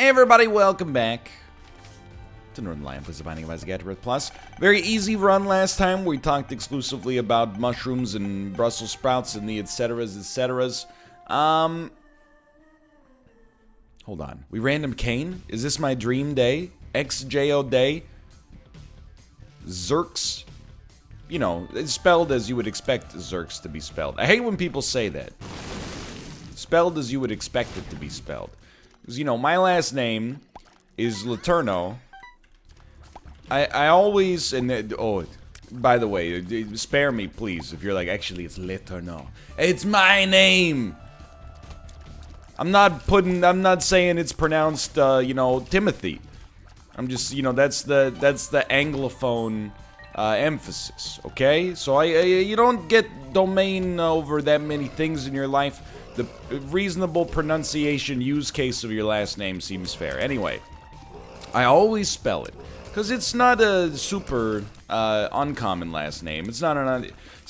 Hey everybody, welcome back to Northernlion, please abiding by AFTERBIRTH Plus. Very easy run last time. We talked exclusively about mushrooms and Brussels sprouts and the etceteras, etceteras. Hold on. We random Kane? Is this my dream day? XJO day? Zerks? You know, it's spelled as you would expect Zerks to be spelled. I hate when people say that. Spelled as you would expect it to be spelled. Because, you know, my last name is Laterno. I always, and oh, by the way, spare me, please, if you're like, actually, it's Laterno. It's my name! I'm not saying it's pronounced, you know, Timothy. I'm just, you know, that's the Anglophone, emphasis, okay? So you don't get domain over that many things in your life. The reasonable pronunciation use case of your last name seems fair. Anyway, I always spell it because it's not a super uncommon last name. It's not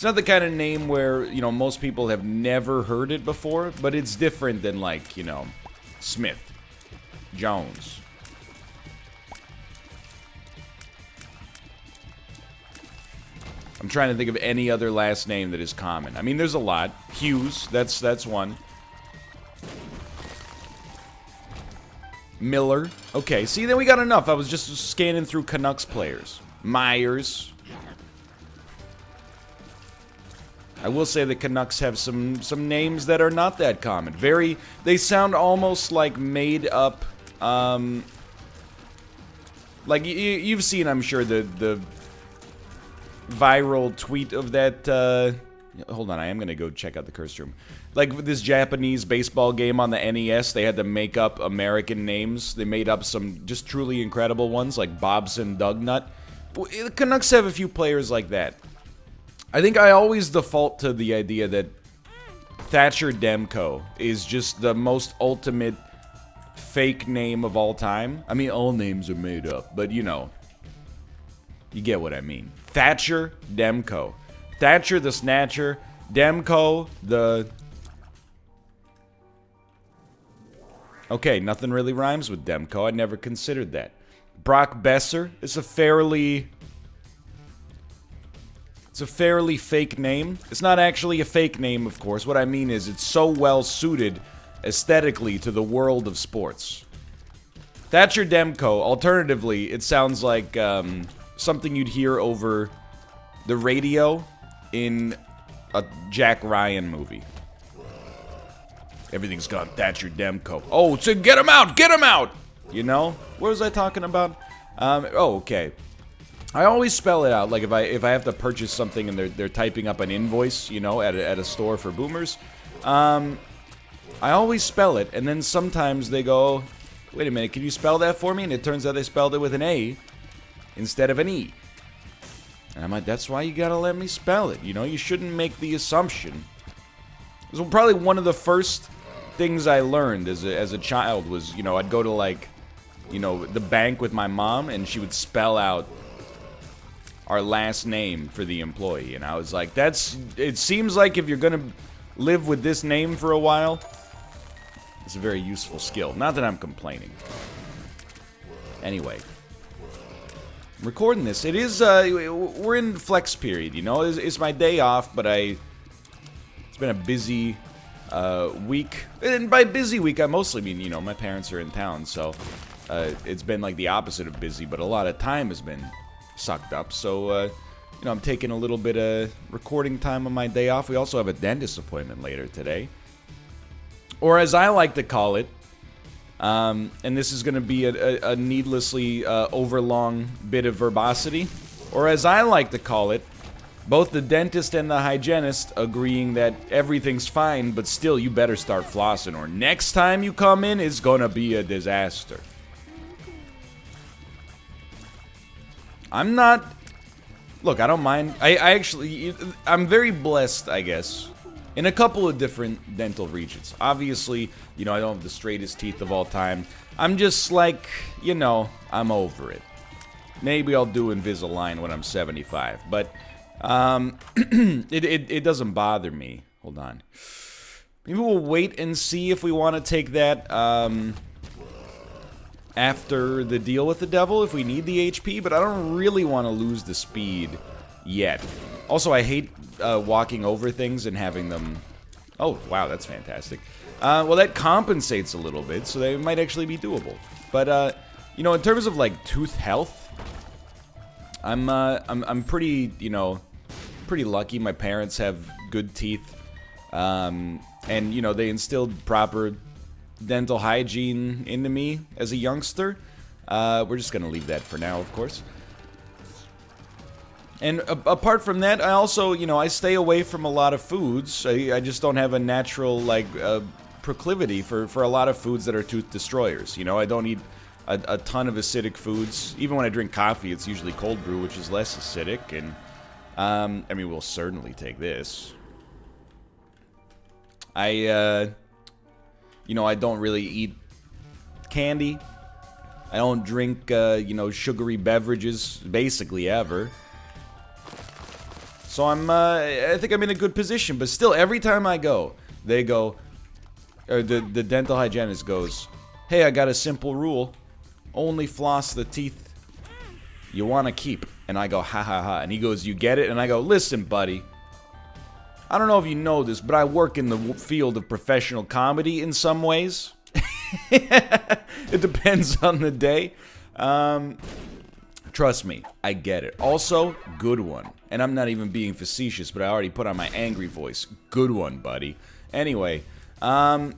the kind of name where, you know, most people have never heard it before, but it's different than, like, you know, Smith, Jones. I'm trying to think of any other last name that is common. I mean, there's a lot. Hughes, that's one. Miller. Okay, see, then we got enough. I was just scanning through Canucks players. Myers. I will say the Canucks have some names that are not that common. They sound almost like made up, like, you've seen, I'm sure, the viral tweet of that, hold on, I am gonna go check out the curse room. Like, this Japanese baseball game on the NES, they had to make up American names. They made up some just truly incredible ones, like Bobson Dugnut. The Canucks have a few players like that. I think I always default to the idea that Thatcher Demko is just the most ultimate fake name of all time. I mean, all names are made up, but you know, you get what I mean. Thatcher Demko. Thatcher the Snatcher. Demko the... Okay, nothing really rhymes with Demko. I never considered that. Brock Besser is a fairly fake name. It's not actually a fake name, of course. What I mean is it's so well suited aesthetically to the world of sports. Thatcher Demko. Alternatively, it sounds like something you'd hear over the radio in a Jack Ryan movie. Everything's gone Thatcher Demko. Oh, so get him out! Get him out! You know? What was I talking about? Oh, okay. I always spell it out. Like, if I have to purchase something and they're typing up an invoice, you know, at a store for boomers, I always spell it, and then sometimes they go, wait a minute, can you spell that for me? And it turns out they spelled it with an A instead of an E. And I'm like, that's why you gotta let me spell it. You know, you shouldn't make the assumption. It was probably one of the first things I learned as a child was, you know, I'd go to, like, you know, the bank with my mom, and she would spell out our last name for the employee. And I was like, it seems like if you're gonna live with this name for a while, it's a very useful skill. Not that I'm complaining. Anyway. I'm recording this. It is, we're in flex period, you know? It's my day off, but it's been a busy week. And by busy week, I mostly mean, you know, my parents are in town, so it's been like the opposite of busy, but a lot of time has been sucked up. So, you know, I'm taking a little bit of recording time on my day off. We also have a dentist appointment later today. Or as I like to call it, and this is going to be a needlessly overlong bit of verbosity, or as I like to call it, both the dentist and the hygienist agreeing that everything's fine, but still you better start flossing, or next time you come in, it's going to be a disaster. I'm not... Look, I don't mind. I'm very blessed, I guess, in a couple of different dental regions. Obviously, you know, I don't have the straightest teeth of all time. I'm just like, you know, I'm over it. Maybe I'll do Invisalign when I'm 75, but it doesn't bother me. Hold on. Maybe we'll wait and see if we want to take that after the deal with the devil if we need the HP, but I don't really want to lose the speed yet. Also, I hate walking over things and having them... Oh, wow, that's fantastic. Well, that compensates a little bit, so they might actually be doable. But, you know, in terms of, like, tooth health, I'm pretty, you know, pretty lucky. My parents have good teeth. And, you know, they instilled proper dental hygiene into me as a youngster. We're just gonna leave that for now, of course. And apart from that, I also, you know, I stay away from a lot of foods. I just don't have a natural, like, proclivity for a lot of foods that are tooth destroyers. You know, I don't eat a ton of acidic foods. Even when I drink coffee, it's usually cold brew, which is less acidic. And, I mean, we'll certainly take this. You know, I don't really eat candy. I don't drink, you know, sugary beverages, basically ever. So I think I'm in a good position, but still, every time I go, they go, or the dental hygienist goes, hey, I got a simple rule. Only floss the teeth you want to keep. And I go, ha ha ha. And he goes, you get it? And I go, listen, buddy. I don't know if you know this, but I work in the field of professional comedy in some ways. It depends on the day. Trust me, I get it. Also, good one. And I'm not even being facetious, but I already put on my angry voice. Good one, buddy. Anyway, but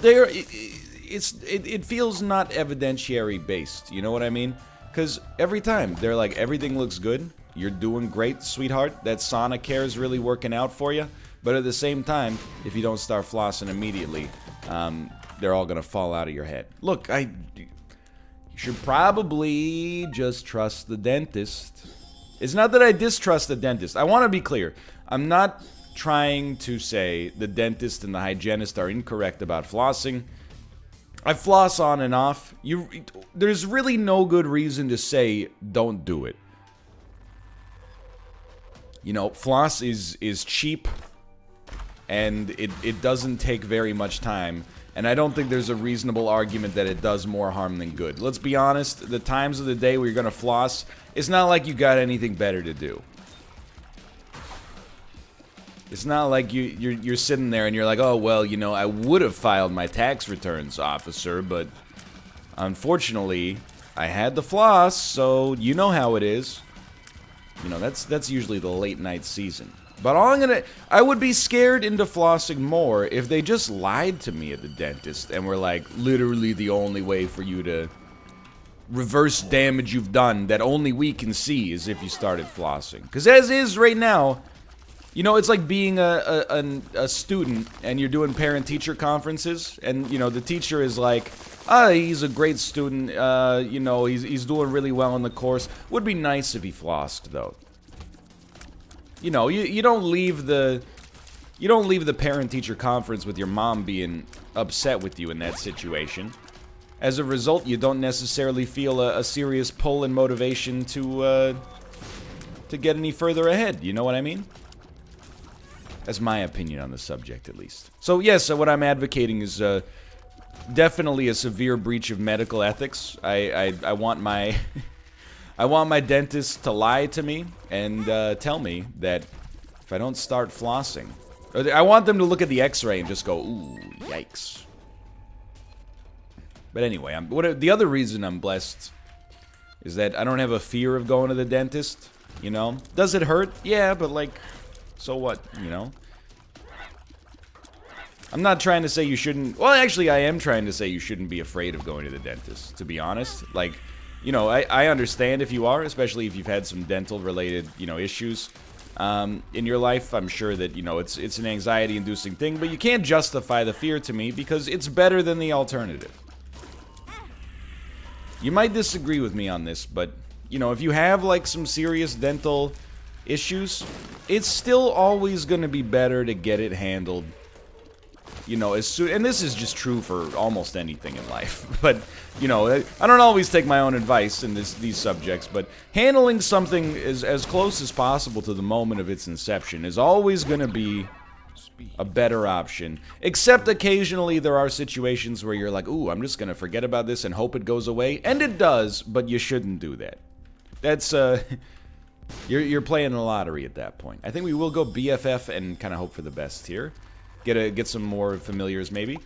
there, it feels not evidentiary based. You know what I mean? Because every time they're like, everything looks good. You're doing great, sweetheart. That Sonicare is really working out for you. But at the same time, if you don't start flossing immediately, they're all gonna fall out of your head. Look, you should probably just trust the dentist. It's not that I distrust the dentist. I want to be clear. I'm not trying to say the dentist and the hygienist are incorrect about flossing. I floss on and off. There's really no good reason to say don't do it. You know, floss is cheap, and it doesn't take very much time, and I don't think there's a reasonable argument that it does more harm than good. Let's be honest, the times of the day where you're gonna floss, it's not like you got anything better to do. It's not like you're sitting there and you're like, oh, well, you know, I would have filed my tax returns, officer, but unfortunately, I had the floss, so you know how it is. You know, that's usually the late night season. But I would be scared into flossing more if they just lied to me at the dentist and were like, literally the only way for you to reverse damage you've done that only we can see is if you started flossing. Because as is right now, you know, it's like being a student and you're doing parent-teacher conferences, and, you know, the teacher is like, he's a great student, you know, he's doing really well in the course. Would be nice if he flossed, though. You know, you don't leave the parent-teacher conference with your mom being upset with you in that situation. As a result, you don't necessarily feel a serious pull and motivation to get any further ahead. You know what I mean? That's my opinion on the subject, at least. So yes, what I'm advocating is definitely a severe breach of medical ethics. I want my I want my dentist to lie to me and tell me that if I don't start flossing, I want them to look at the X-ray and just go, ooh, yikes. But anyway, the other reason I'm blessed is that I don't have a fear of going to the dentist. You know, does it hurt? Yeah, but like, so what? You know. I'm not trying to say you shouldn't... Well, actually, I am trying to say you shouldn't be afraid of going to the dentist, to be honest. Like, you know, I understand if you are, especially if you've had some dental-related, you know, issues in your life. I'm sure that, you know, it's an anxiety-inducing thing, but you can't justify the fear to me because it's better than the alternative. You might disagree with me on this, but, you know, if you have, like, some serious dental issues, it's still always going to be better to get it handled. You know, as soon, and this is just true for almost anything in life, but, you know, I don't always take my own advice in these subjects, but handling something as close as possible to the moment of its inception is always going to be a better option. Except occasionally there are situations where you're like, ooh, I'm just gonna forget about this and hope it goes away. And it does, but you shouldn't do that. That's, you're playing the lottery at that point. I think we will go BFF and kind of hope for the best here. Get some more familiars, maybe.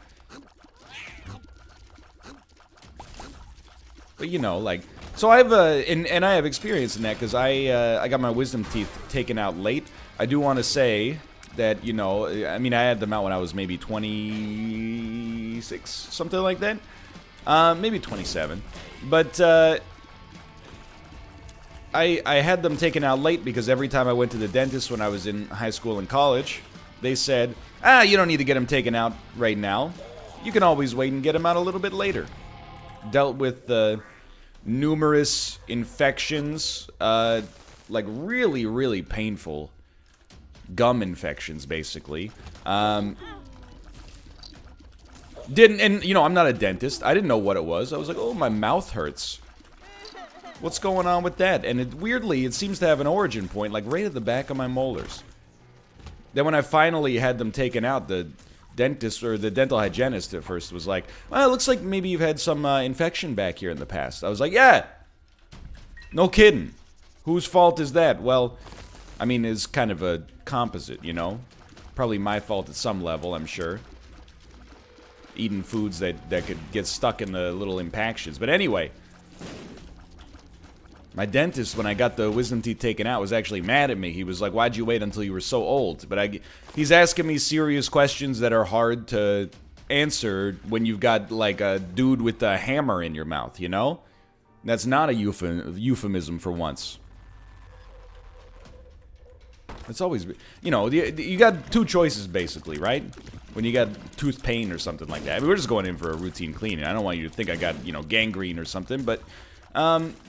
But, you know, like... So I've, and I have experience in that, because I got my wisdom teeth taken out late. I do want to say that, you know, I mean, I had them out when I was maybe 26, something like that. Maybe 27. But, I had them taken out late because every time I went to the dentist when I was in high school and college, they said, you don't need to get them taken out right now. You can always wait and get them out a little bit later. Dealt with numerous infections, like really, really painful gum infections, basically. And, you know, I'm not a dentist. I didn't know what it was. I was like, oh, my mouth hurts. What's going on with that? And weirdly, it seems to have an origin point, like right at the back of my molars. Then when I finally had them taken out, the dentist, or the dental hygienist at first was like, well, it looks like maybe you've had some infection back here in the past. I was like, yeah! No kidding. Whose fault is that? Well, I mean, it's kind of a composite, you know? Probably my fault at some level, I'm sure. Eating foods that could get stuck in the little impactions. But anyway... My dentist, when I got the wisdom teeth taken out, was actually mad at me. He was like, why'd you wait until you were so old? But he's asking me serious questions that are hard to answer when you've got, like, a dude with a hammer in your mouth, you know? That's not a euphemism for once. It's always, you know, you got two choices, basically, right? When you got tooth pain or something like that. I mean, we're just going in for a routine cleaning. I don't want you to think I got, you know, gangrene or something, but...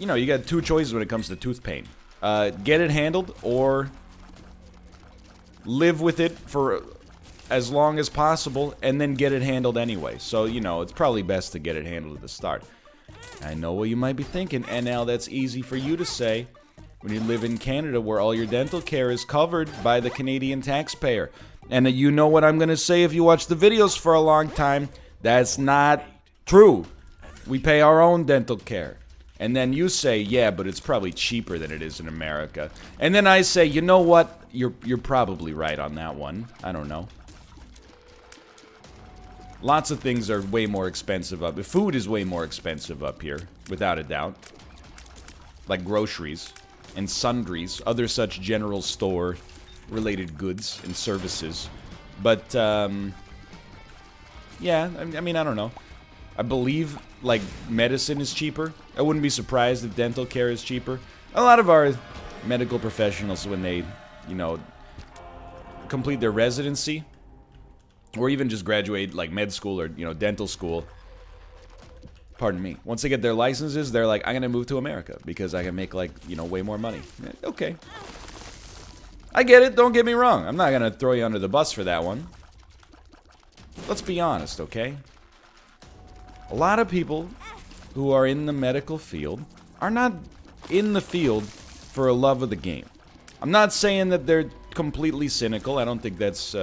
you know, you got two choices when it comes to tooth pain. Get it handled, or live with it for as long as possible, and then get it handled anyway. So, you know, it's probably best to get it handled at the start. I know what you might be thinking, and now that's easy for you to say when you live in Canada, where all your dental care is covered by the Canadian taxpayer. And you know what I'm gonna say if you watch the videos for a long time. That's not true. We pay our own dental care. And then you say, yeah, but it's probably cheaper than it is in America. And then I say, you know what? You're probably right on that one. I don't know. Lots of things are way more expensive up. Food is way more expensive up here, without a doubt. Like groceries and sundries, other such general store related goods and services. But, yeah, I mean, I don't know. I believe, like, medicine is cheaper. I wouldn't be surprised if dental care is cheaper. A lot of our medical professionals, when they, you know, complete their residency, or even just graduate, like, med school or, you know, dental school, pardon me, once they get their licenses, they're like, I'm gonna move to America, because I can make, like, you know, way more money. Okay. I get it, don't get me wrong. I'm not gonna throw you under the bus for that one. Let's be honest, okay? A lot of people who are in the medical field are not in the field for a love of the game. I'm not saying that they're completely cynical. I don't think that's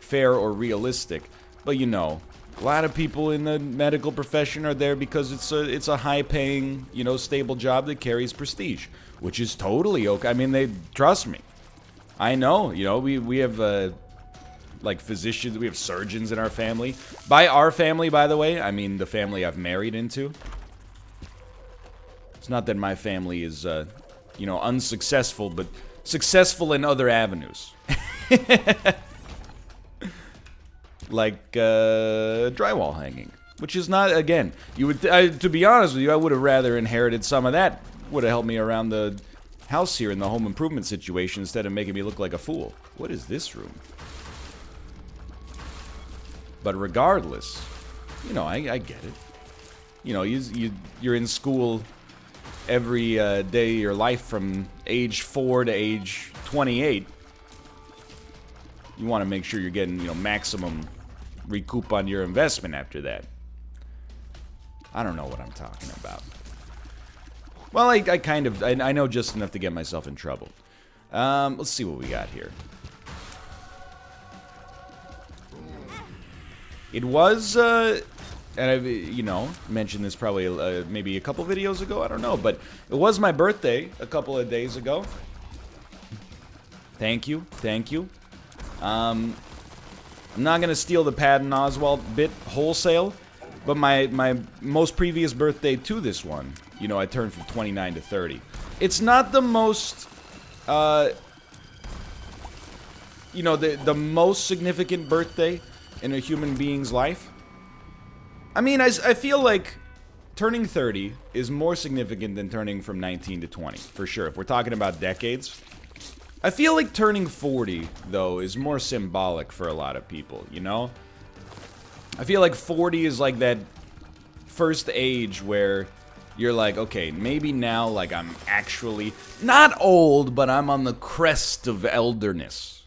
fair or realistic. But, you know, a lot of people in the medical profession are there because it's a high-paying, you know, stable job that carries prestige, which is totally okay. I mean, they trust me. I know, you know, we have like physicians, we have surgeons in our family. By our family, by the way, I mean the family I've married into. It's not that my family is, you know, unsuccessful, but successful in other avenues. Like, drywall hanging. Which is not, again, you would, to be honest with you, I would have rather inherited some of that. Would have helped me around the house here in the home improvement situation instead of making me look like a fool. What is this room? But regardless, you know, I get it. You know, you're in school every day of your life from age 4 to age 28. You want to make sure you're getting, you know, maximum recoup on your investment after that. I don't know what I'm talking about. Well, I know just enough to get myself in trouble. Let's see what we got here. It was, and I've, you know, mentioned this probably maybe a couple videos ago, I don't know, but it was my birthday a couple of days ago. Thank you, thank you. I'm not gonna steal the Patton Oswalt bit wholesale, but my most previous birthday to this one, you know, I turned from 29 to 30. It's not the most, you know, the most significant birthday in a human being's life. I mean, I feel like turning 30 is more significant than turning from 19 to 20, for sure. If we're talking about decades. I feel like turning 40, though, is more symbolic for a lot of people, you know? I feel like 40 is like that first age where you're like, okay, maybe now, like, I'm actually not old, but I'm on the crest of elderness.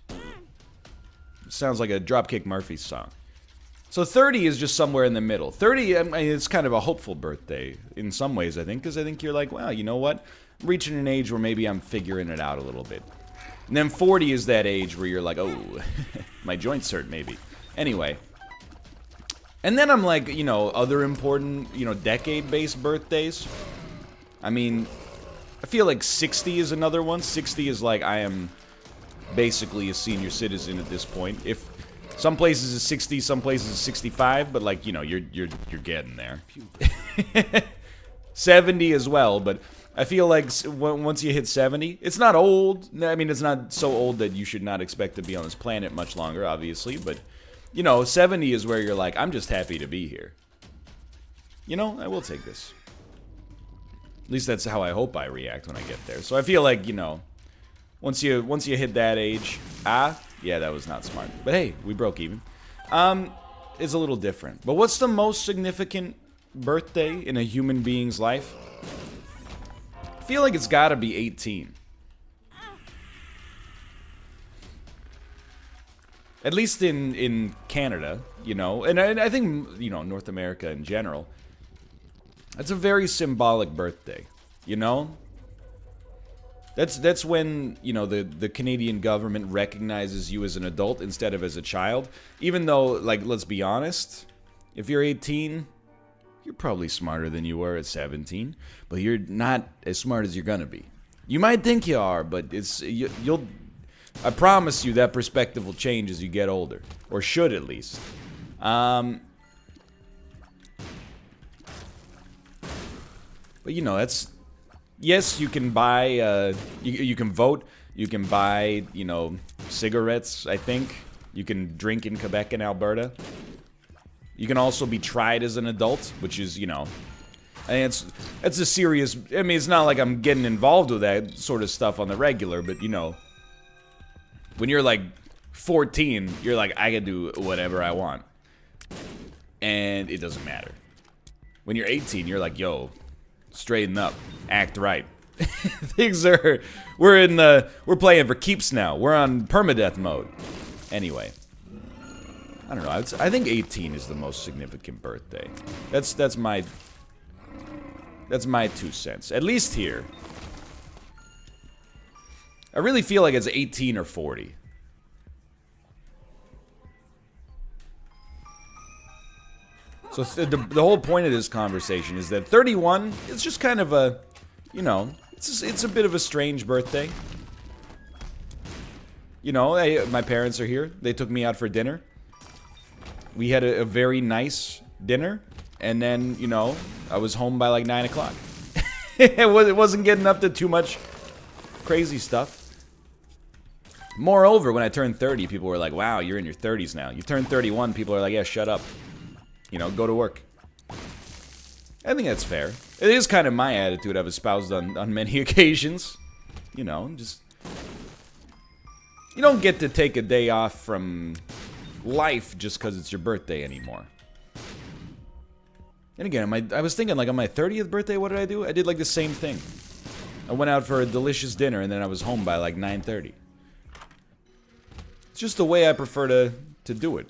Sounds like a Dropkick Murphys song. So 30 is just somewhere in the middle. 30, I mean, it's kind of a hopeful birthday in some ways, I think, because I think you're like, well, you know what? I'm reaching an age where maybe I'm figuring it out a little bit. And then 40 is that age where you're like, oh, my joints hurt, maybe. Anyway. And then I'm like, you know, other important, you know, decade-based birthdays. I mean, I feel like 60 is another one. 60 is like, I am basically a senior citizen at this point. If some places is 60, some places is 65, but like, you know, you're getting there. 70 as well, but I feel like once you hit 70, it's not old. I mean, it's not so old that you should not expect to be on this planet much longer, obviously, but, you know, 70 is where you're like, I'm just happy to be here. You know, I will take this. At least that's how I hope I react when I get there. So I feel like, you know, once you hit that age, yeah, that was not smart. But hey, we broke even. It's a little different. But what's the most significant birthday in a human being's life? I feel like it's gotta be 18. At least in Canada, you know, and I think, you know, North America in general. That's a very symbolic birthday, you know? That's when, you know, the Canadian government recognizes you as an adult instead of as a child. Even though, like, let's be honest, if you're 18, you're probably smarter than you were at 17, but you're not as smart as you're gonna be. You might think you are, but you'll. I promise you that perspective will change as you get older, or should at least. But you know, that's. Yes, you can buy, you can vote, you can buy, you know, cigarettes, I think. You can drink in Quebec and Alberta. You can also be tried as an adult, which is, you know, and it's a serious, I mean, it's not like I'm getting involved with that sort of stuff on the regular, but, you know, when you're, like, 14, you're like, I can do whatever I want. And it doesn't matter. When you're 18, you're like, yo, straighten up, act right. Things are, we're playing for keeps now. We're on permadeath mode. Anyway, I don't know. I think 18 is the most significant birthday. That's my 2 cents. At least here. I really feel like it's 18 or 40. So the whole point of this conversation is that 31 is just kind of a, you know, it's a bit of a strange birthday. You know, my parents are here. They took me out for dinner. We had a very nice dinner, and then, you know, I was home by like 9 o'clock. It wasn't getting up to too much crazy stuff. Moreover, when I turned 30, people were like, wow, you're in your 30s now. You turn 31, people are like, yeah, shut up. You know, go to work. I think that's fair. It is kind of my attitude I've espoused on many occasions. You know, just... You don't get to take a day off from life just because it's your birthday anymore. And again, I was thinking, like, on my 30th birthday, what did I do? I did, like, the same thing. I went out for a delicious dinner, and then I was home by, like, 9:30. It's just the way I prefer to do it.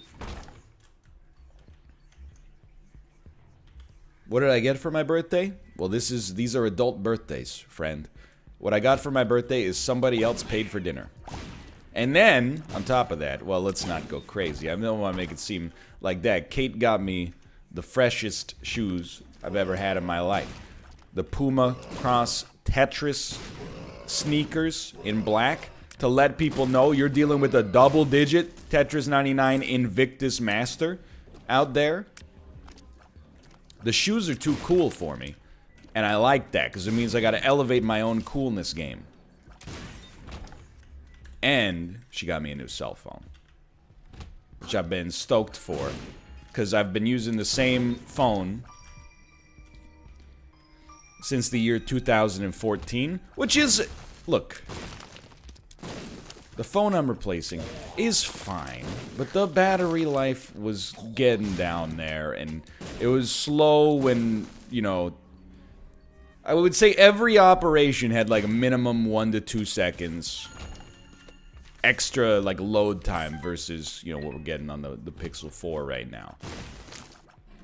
What did I get for my birthday? Well, these are adult birthdays, friend. What I got for my birthday is somebody else paid for dinner. And then, on top of that, well, let's not go crazy. I don't want to make it seem like that. Kate got me the freshest shoes I've ever had in my life. The Puma Cross Tetris sneakers in black to let people know you're dealing with a double-digit Tetris 99 Invictus Master out there. The shoes are too cool for me, and I like that because it means I got to elevate my own coolness game. And she got me a new cell phone, which I've been stoked for because I've been using the same phone since the year 2014, which is, look, the phone I'm replacing is fine, but the battery life was getting down there, and it was slow when, you know, I would say every operation had like a minimum 1 to 2 seconds extra like load time versus, you know, what we're getting on the Pixel 4 right now.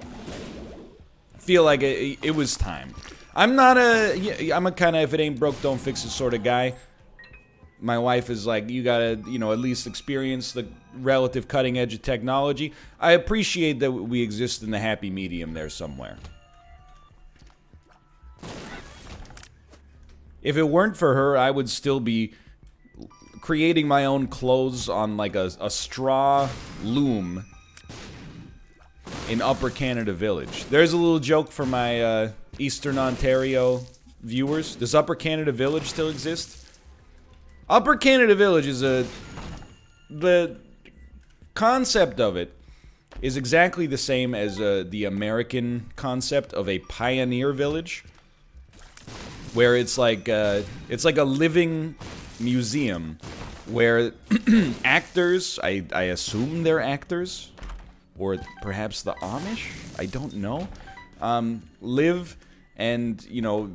I feel like it was time. I'm a kind of if it ain't broke don't fix it sort of guy. My wife is like, you gotta, you know, at least experience the relative cutting edge of technology. I appreciate that we exist in the happy medium there somewhere. If it weren't for her, I would still be creating my own clothes on like a straw loom in Upper Canada Village. There's a little joke for my Eastern Ontario viewers. Does Upper Canada Village still exist? Upper Canada Village is the concept of it is exactly the same as the American concept of a pioneer village, where it's like a living museum where actors, I assume they're actors, or perhaps the Amish, I don't know, live, and, you know,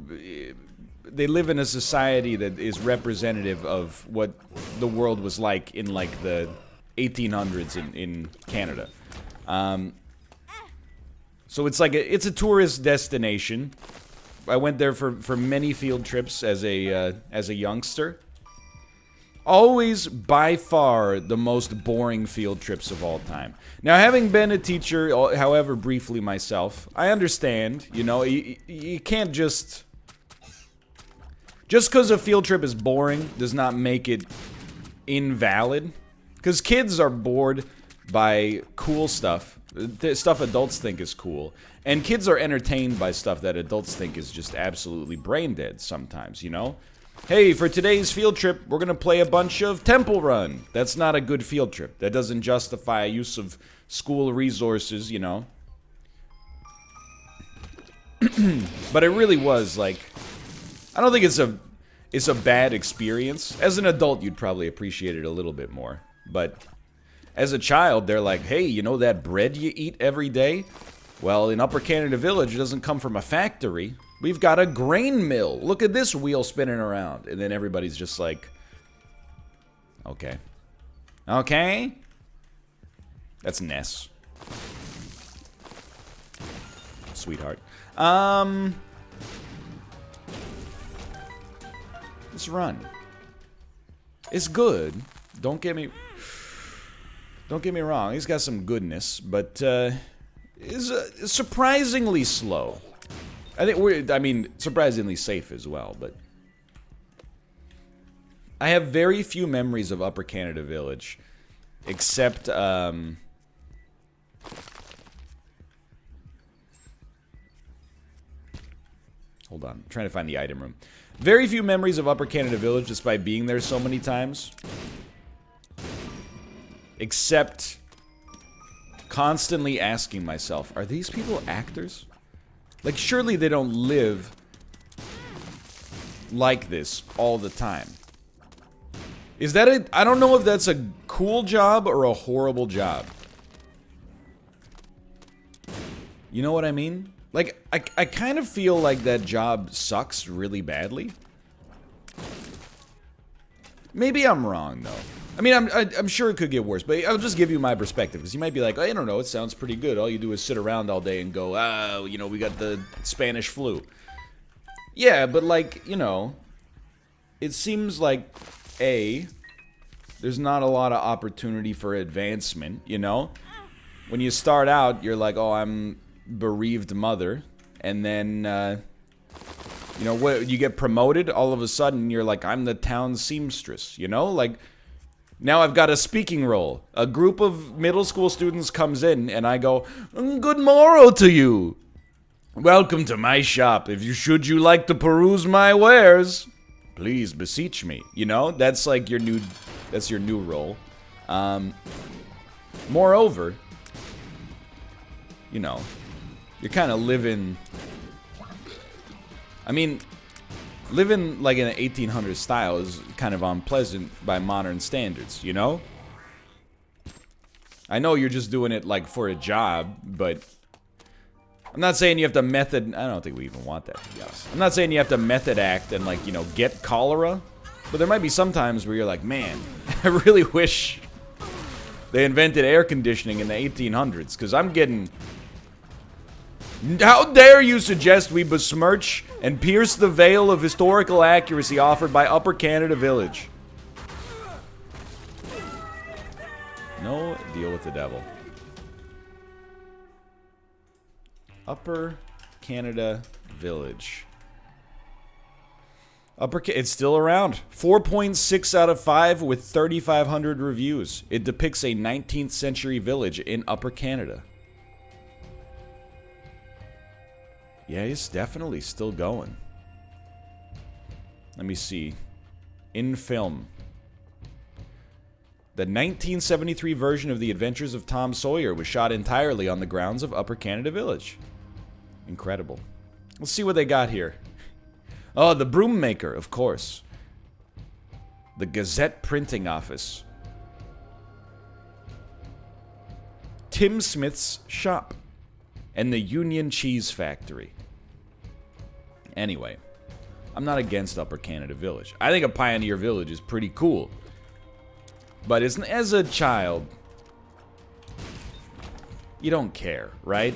they live in a society that is representative of what the world was like in, like, the 1800s in Canada. So it's like it's a tourist destination. I went there for many field trips as a youngster. Always, by far, the most boring field trips of all time. Now, having been a teacher, however briefly myself, I understand, you know, you can't just because a field trip is boring does not make it invalid. Because kids are bored by cool stuff, stuff adults think is cool. And kids are entertained by stuff that adults think is just absolutely brain dead sometimes, you know? Hey, for today's field trip, we're gonna play a bunch of Temple Run. That's not a good field trip. That doesn't justify a use of school resources, you know? But it really was, like, I don't think it's a bad experience. As an adult, you'd probably appreciate it a little bit more. But as a child, they're like, hey, you know that bread you eat every day? Well, in Upper Canada Village, it doesn't come from a factory. We've got a grain mill. Look at this wheel spinning around. And then everybody's just like, okay. Okay? That's Ness. Sweetheart. This run. It's good. Don't get me wrong. He's got some goodness, but is surprisingly slow. I think surprisingly safe as well, but I have very few memories of Upper Canada Village, except hold on, I'm trying to find the item room. Very few memories of Upper Canada Village, despite being there so many times. Except constantly asking myself, are these people actors? Like, surely they don't live like this all the time. Is that I don't know if that's a cool job or a horrible job. You know what I mean? Like, I kind of feel like that job sucks really badly. Maybe I'm wrong, though. I mean, I'm sure it could get worse, but I'll just give you my perspective, because you might be like, I don't know, it sounds pretty good. All you do is sit around all day and go, oh, you know, we got the Spanish flu. Yeah, but like, you know, it seems like, A, There's not a lot of opportunity for advancement, you know? When you start out, you're like, oh, I'm bereaved mother. And then, you know, what, you get promoted, all of a sudden, you're like, I'm the town seamstress, you know? Like, now I've got a speaking role. A group of middle school students comes in, and I go, good morrow to you. Welcome to my shop. If you should you like to peruse my wares, please beseech me. You know, that's like your new, that's your new role. Moreover, you know, you're kind of living, I mean, living like in an 1800s style is kind of unpleasant by modern standards, you know? I know you're just doing it like for a job, but I'm not saying you have to method, I don't think we even want that, to be honest. I'm not saying you have to method act and like, you know, get cholera, but there might be some times where you're like, man, I really wish they invented air conditioning in the 1800s, because I'm getting... How dare you suggest we besmirch and pierce the veil of historical accuracy offered by Upper Canada Village? No deal with the devil. Upper Canada Village. It's still around. 4.6 out of 5 with 3,500 reviews. It depicts a 19th century village in Upper Canada. Yeah, it's definitely still going. Let me see. In film. The 1973 version of The Adventures of Tom Sawyer was shot entirely on the grounds of Upper Canada Village. Incredible. Let's see what they got here. Oh, the Broom Maker, of course. The Gazette Printing Office. Tim Smith's Shop. And the Union Cheese Factory. Anyway, I'm not against Upper Canada Village. I think a Pioneer Village is pretty cool. But as a child, you don't care, right?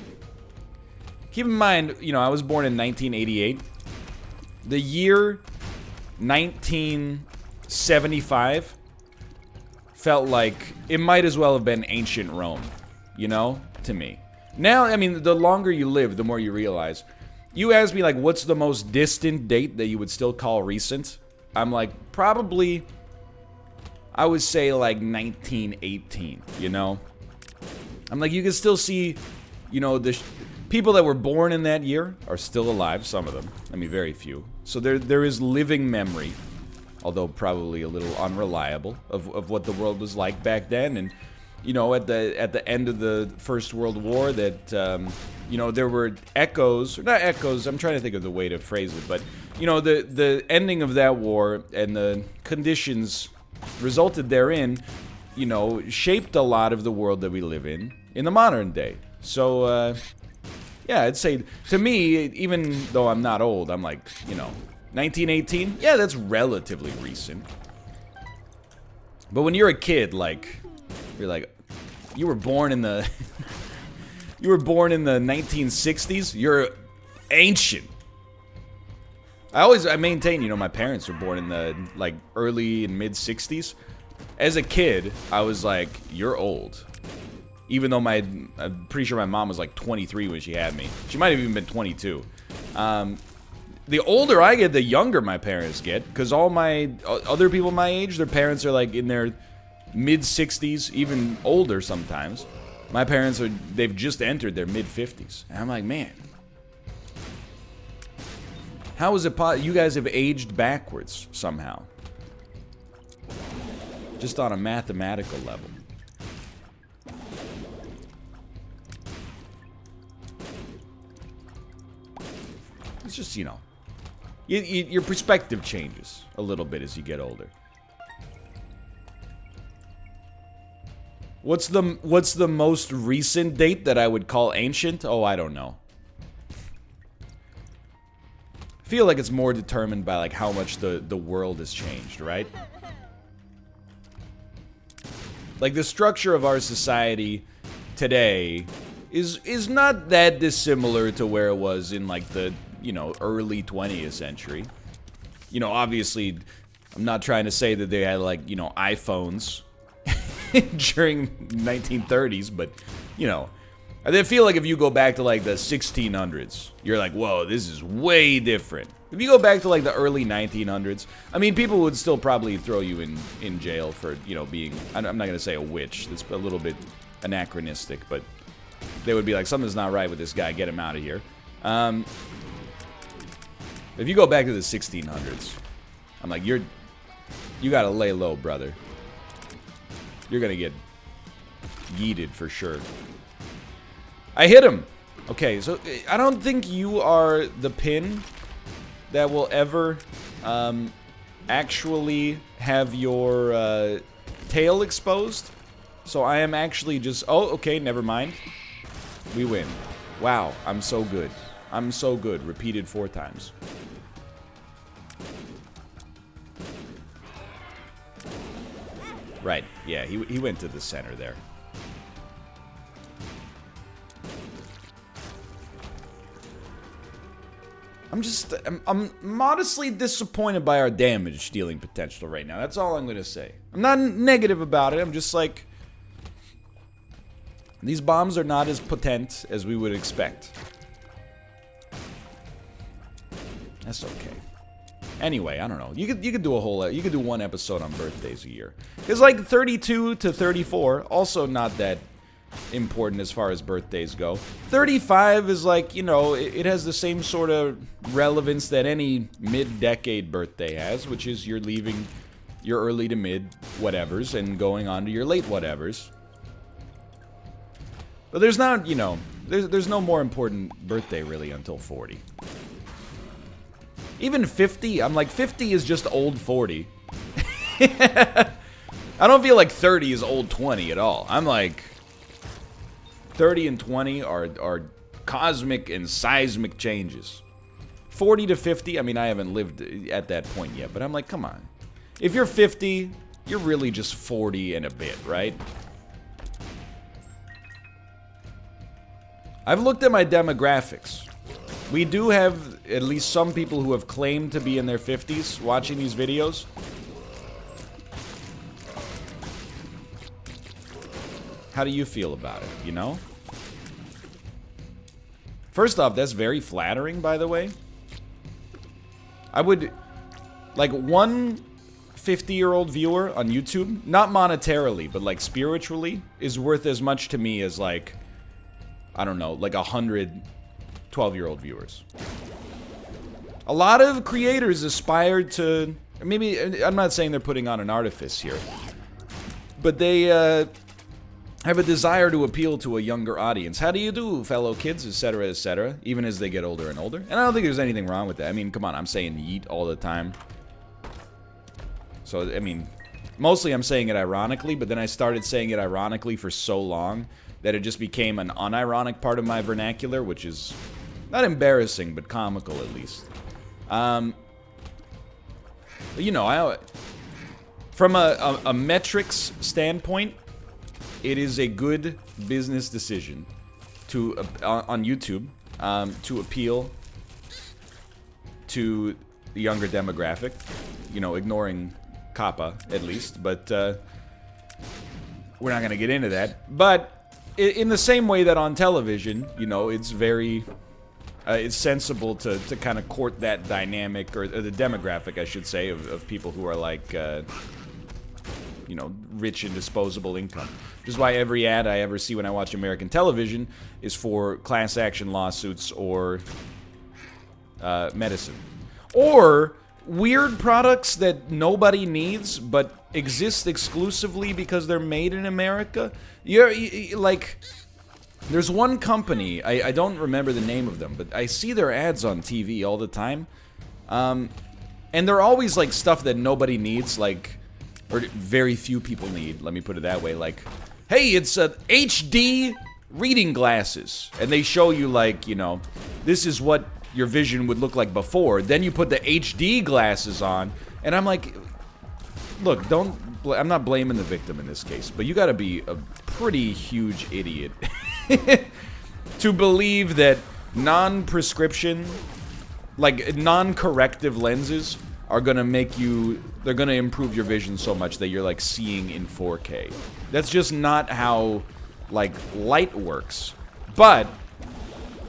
Keep in mind, you know, I was born in 1988. The year 1975 felt like it might as well have been ancient Rome, you know, to me. Now, I mean, the longer you live, the more you realize. You ask me, like, what's the most distant date that you would still call recent? I'm like, probably, I would say, like, 1918, you know? I'm like, you can still see, you know, the people that were born in that year are still alive, some of them. I mean, very few. So there is living memory, although probably a little unreliable, of what the world was like back then. And, you know, at the end of the First World War, that, you know, there were echoes, or not echoes, I'm trying to think of the way to phrase it, but, you know, the ending of that war and the conditions resulted therein, you know, shaped a lot of the world that we live in the modern day. So, yeah, I'd say, to me, even though I'm not old, I'm like, you know, 1918? Yeah, that's relatively recent. But when you're a kid, like, you're like, you were born in the... you were born in the 1960s? You're ancient. I maintain, you know, my parents were born in the, like, early and mid-60s. As a kid, I was like, you're old. Even though I'm pretty sure my mom was like 23 when she had me. She might have even been 22. The older I get, the younger my parents get. Because all my other people my age, their parents are like in their mid-60s, even older sometimes. My parents they've just entered their mid-50s. And I'm like, man. How is it you guys have aged backwards somehow? Just on a mathematical level. It's just, you know, your perspective changes a little bit as you get older. What's the most recent date that I would call ancient? Oh, I don't know. I feel like it's more determined by like how much the world has changed, right? Like the structure of our society today is not that dissimilar to where it was in like the, you know, early 20th century. You know, obviously I'm not trying to say that they had, like, you know, iPhones during 1930s, but, you know, I feel like if you go back to, like, the 1600s, you're like, whoa, this is way different. If you go back to, like, the early 1900s, I mean, people would still probably throw you in jail for, you know, being, I'm not going to say a witch. That's a little bit anachronistic, but they would be like, something's not right with this guy. Get him out of here. If you go back to the 1600s, I'm like, you got to lay low, brother. You're going to get yeeted for sure. I hit him. Okay, so I don't think you are the pin that will ever actually have your tail exposed. So I am actually just... Oh, okay, never mind. We win. Wow, I'm so good. I'm so good. Repeated 4 times. Right, yeah, he went to the center there. I'm modestly disappointed by our damage dealing potential right now. That's all I'm gonna say. I'm not negative about it. I'm just like, these bombs are not as potent as we would expect. That's okay. Anyway, I don't know. You could do a whole, you could do one episode on birthdays a year. It's like 32 to 34, also not that important as far as birthdays go. 35 is like, you know, it has the same sort of relevance that any mid-decade birthday has, which is you're leaving your early to mid whatevers and going on to your late whatevers. But there's not, you know, there's no more important birthday really until 40. Even 50, I'm like, 50 is just old 40. I don't feel like 30 is old 20 at all. I'm like, 30 and 20 are cosmic and seismic changes. 40 to 50, I mean, I haven't lived at that point yet, but I'm like, come on. If you're 50, you're really just 40 and a bit, right? I've looked at my demographics. We do have at least some people who have claimed to be in their 50s watching these videos. How do you feel about it, you know? First off, that's very flattering, by the way. I would... Like, one 50-year-old viewer on YouTube, not monetarily, but, like, spiritually, is worth as much to me as, like, I don't know, like 100 12-year-old viewers. A lot of creators aspire to... Maybe, I'm not saying they're putting on an artifice here, but they have a desire to appeal to a younger audience. How do you do, fellow kids, etc., even as they get older and older? And I don't think there's anything wrong with that. I mean, come on, I'm saying yeet all the time. So, I mean, mostly I'm saying it ironically, but then I started saying it ironically for so long that it just became an unironic part of my vernacular, which is not embarrassing, but comical at least. You know, from a metrics standpoint, it is a good business decision to on YouTube to appeal to the younger demographic. You know, ignoring Kappa at least, but we're not gonna get into that. But in the same way that on television, you know, it's very it's sensible to kind of court that dynamic, or the demographic, I should say, of people who are like, you know, rich and disposable income. Which is why every ad I ever see when I watch American television is for class action lawsuits or medicine. Or weird products that nobody needs but exist exclusively because they're made in America. Like, there's one company, I don't remember the name of them, but I see their ads on TV all the time. And they're always like stuff that nobody needs, like, or very few people need, let me put it that way. Like, hey, it's a HD reading glasses. And they show you, like, you know, this is what your vision would look like before. Then you put the HD glasses on, and I'm like, look, I'm not blaming the victim in this case, but you gotta be a pretty huge idiot to believe that non-prescription, like non-corrective lenses are gonna make you, they're gonna improve your vision so much that you're like seeing in 4K. That's just not how like light works. But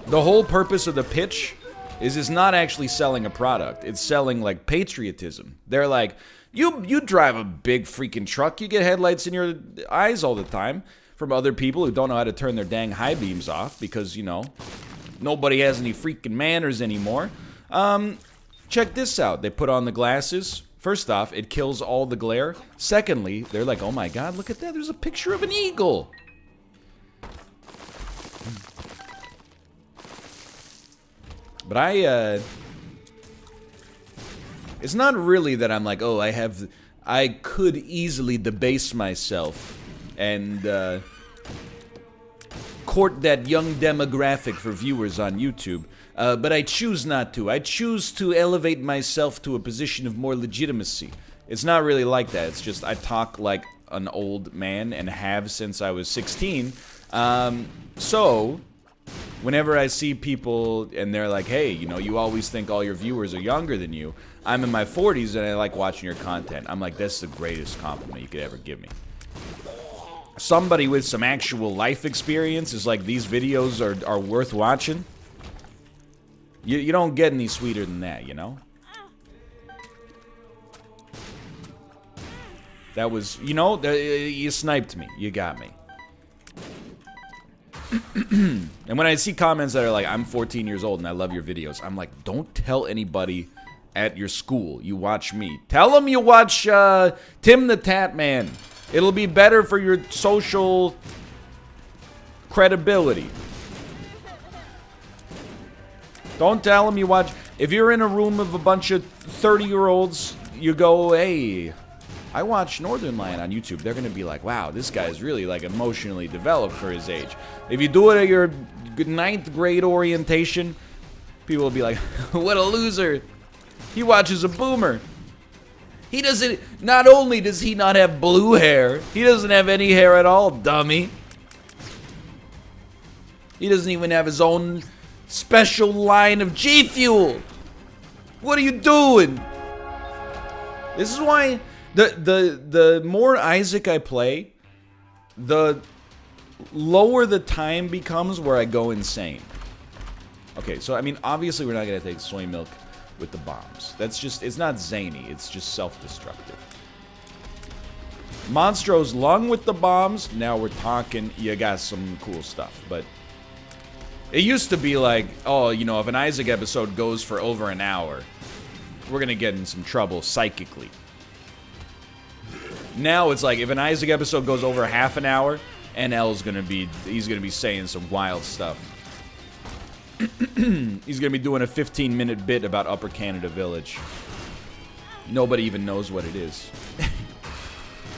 the whole purpose of the pitch is it's not actually selling a product. It's selling like patriotism. They're like, you drive a big freaking truck, you get headlights in your eyes all the time from other people who don't know how to turn their dang high beams off because, you know, nobody has any freaking manners anymore. Check this out. They put on the glasses. First off, it kills all the glare. Secondly, they're like, oh my god, look at that. There's a picture of an eagle. But it's not really that I'm like, oh, I could easily debase myself and court that young demographic for viewers on YouTube. But I choose not to. I choose to elevate myself to a position of more legitimacy. It's not really like that. It's just I talk like an old man and have since I was 16. So, whenever I see people and they're like, hey, you know, you always think all your viewers are younger than you. I'm in my 40s and I like watching your content. I'm like, that's the greatest compliment you could ever give me. Somebody with some actual life experience is like, these videos are worth watching. You don't get any sweeter than that, you know? That was, you know, you sniped me. You got me. And when I see comments that are like, I'm 14 years old and I love your videos, I'm like, don't tell anybody at your school you watch me. Tell them you watch Tim the Tat Man. It'll be better for your social credibility. Don't tell them you watch. If you're in a room of a bunch of 30-year-olds, you go, hey, I watch Northernlion on YouTube. They're gonna be like, wow, this guy's really like emotionally developed for his age. If you do it at your 9th grade orientation, people will be like, what a loser. He watches a boomer. He doesn't, not only does he not have blue hair, he doesn't have any hair at all, dummy. He doesn't even have his own special line of G Fuel. What are you doing? This is why the more Isaac I play, the lower the time becomes where I go insane. Okay, so I mean, obviously we're not gonna take soy milk with the bombs. That's just, it's not zany, it's just self-destructive. Monstro's lung with the bombs, now we're talking, you got some cool stuff, but it used to be like, oh, you know, if an Isaac episode goes for over an hour, we're gonna get in some trouble psychically. Now it's like, if an Isaac episode goes over half an hour, NL's gonna be, he's gonna be saying some wild stuff. He's gonna be doing a 15-minute bit about Upper Canada Village. Nobody even knows what it is.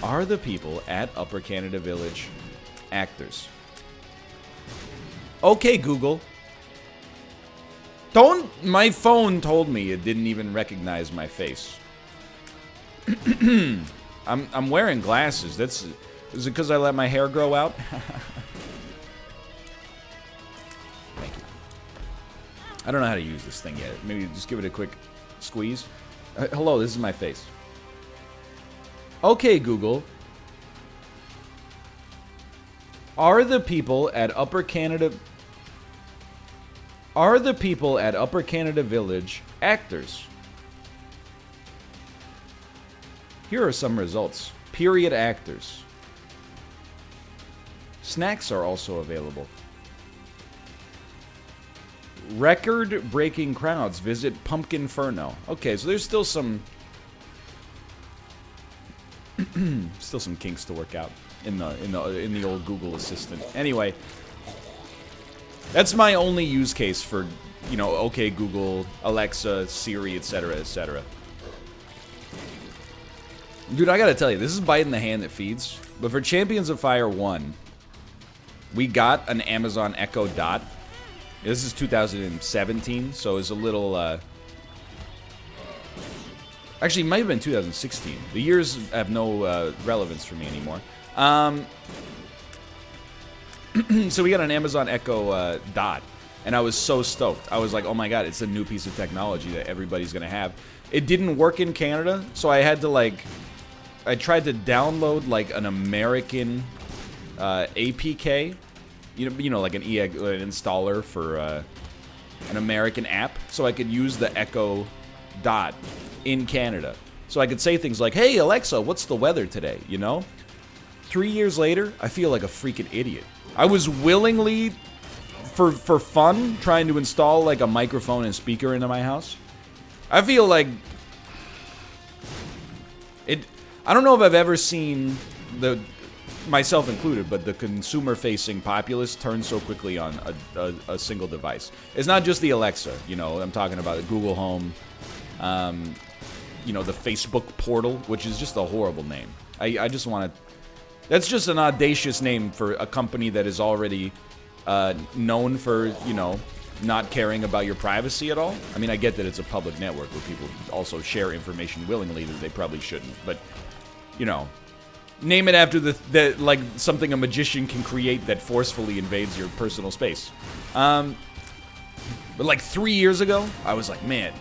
Are the people at Upper Canada Village actors? Okay, Google. My phone told me it didn't even recognize my face. I'm wearing glasses. Is it because I let my hair grow out? Thank you. I don't know how to use this thing yet. Maybe just give it a quick squeeze. Hello, this is my face. Okay, Google. Are the people at Upper Canada Village actors? Here are some results. Period actors. Snacks are also available. Record-breaking crowds visit Pumpkinferno. Okay, so there's still some still some kinks to work out in the old Google Assistant. Anyway, that's my only use case for, you know, okay Google, Alexa, Siri, etc., etc. Dude, I gotta tell you, this is biting the hand that feeds. But for Champions of Fire 1, we got an Amazon Echo Dot. This is 2017, so it's a little, actually, it might have been 2016. The years have no relevance for me anymore. So we got an Amazon Echo Dot. And I was so stoked. I was like, oh my god, it's a new piece of technology that everybody's gonna have. It didn't work in Canada, so I had to like... I tried to download like an American APK. You know, like an installer for an American app. So I could use the Echo Dot in Canada. So I could say things like, hey Alexa, what's the weather today, you know? 3 years later, I feel like a freaking idiot. I was willingly, for fun, trying to install like a microphone and speaker into my house. I feel like... I don't know if I've ever seen, myself included, but the consumer-facing populace turn so quickly on a single device. It's not just the Alexa, you know, I'm talking about the Google Home, you know, the Facebook portal, which is just a horrible name. I just want to... That's just an audacious name for a company that is already known for, you know, not caring about your privacy at all. I mean, I get that it's a public network where people also share information willingly that they probably shouldn't, but, you know, name it after the like something a magician can create that forcefully invades your personal space. But like 3 years ago, I was like, man,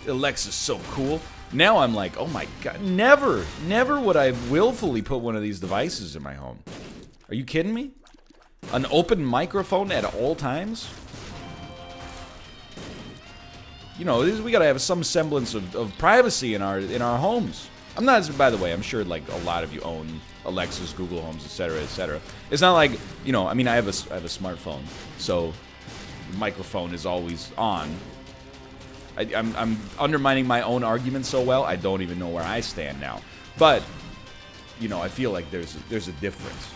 Alexa's so cool. Now I'm like, oh my god, never would I willfully put one of these devices in my home. Are you kidding me? An open microphone at all times? You know, we gotta have some semblance of privacy in our homes. I'm not, by the way, I'm sure like a lot of you own Alexas, Google Homes, etc., etc. It's not like, you know, I mean, I have a smartphone, so the microphone is always on. I'm undermining my own argument so well, I don't even know where I stand now. But, you know, I feel like there's a difference.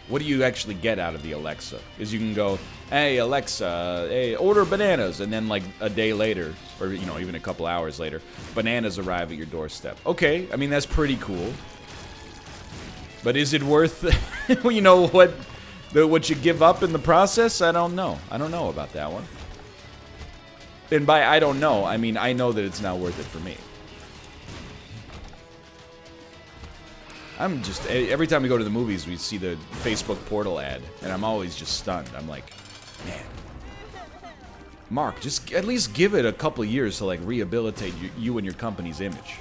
What do you actually get out of the Alexa? Is you can go, hey, Alexa, hey, order bananas, and then like a day later, or, you know, even a couple hours later, bananas arrive at your doorstep. Okay, I mean, that's pretty cool. But is it worth, you know, what you give up in the process? I don't know. I don't know about that one. And by I don't know, I mean I know that it's not worth it for me. I'm just, every time we go to the movies, we see the Facebook portal ad, and I'm always just stunned. I'm like, man, Mark, just at least give it a couple years to like rehabilitate you and your company's image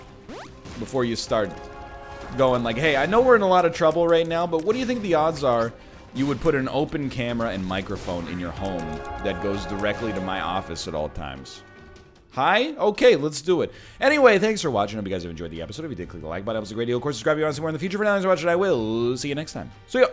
before you start going like, hey, I know we're in a lot of trouble right now, but what do you think the odds are you would put an open camera and microphone in your home that goes directly to my office at all times? Hi? Okay, let's do it. Anyway, thanks for watching. I hope you guys have enjoyed the episode. If you did, click the like button. It was a great deal. Of course, subscribe if you want to see more in the future. For now, thanks for watching. I will see you next time. See ya!